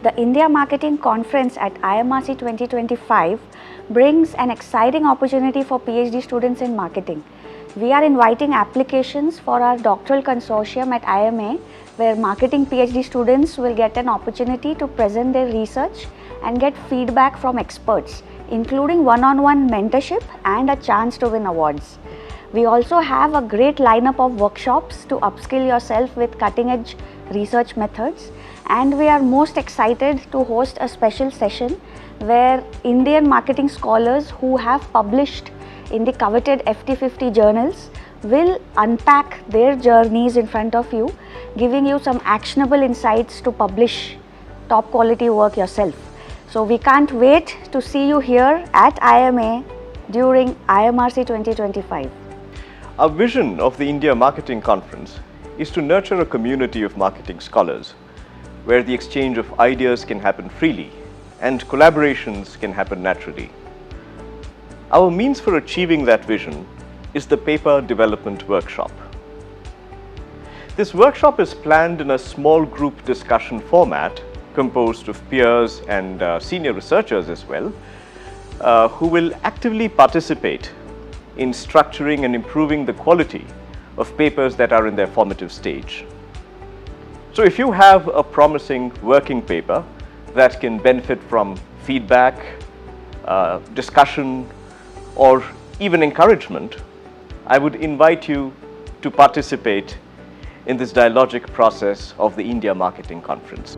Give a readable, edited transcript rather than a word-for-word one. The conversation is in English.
The India Marketing Conference at IMRC 2025 brings an exciting opportunity for PhD students in marketing. We are inviting applications for our Doctoral Consortium at IIMA, where marketing PhD students will get an opportunity to present their research and get feedback from experts, including one-on-one mentorship and a chance to win awards. We also have a great lineup of workshops to upskill yourself with cutting-edge research methods, and we are most excited to host a special session where Indian marketing scholars who have published in the coveted FT50 journals will unpack their journeys in front of you, giving you some actionable insights to publish top quality work yourself. So we can't wait to see you here at IMA during IMRC 2025. Our vision of the India Marketing Conference is to nurture a community of marketing scholars where the exchange of ideas can happen freely and collaborations can happen naturally. Our means for achieving that vision is the Paper Development Workshop. This workshop is planned in a small group discussion format composed of peers and senior researchers as well, who will actively participate in structuring and improving the quality of papers that are in their formative stage. So if you have a promising working paper that can benefit from feedback, discussion, or even encouragement, I would invite you to participate in this dialogic process of the India Marketing Conference.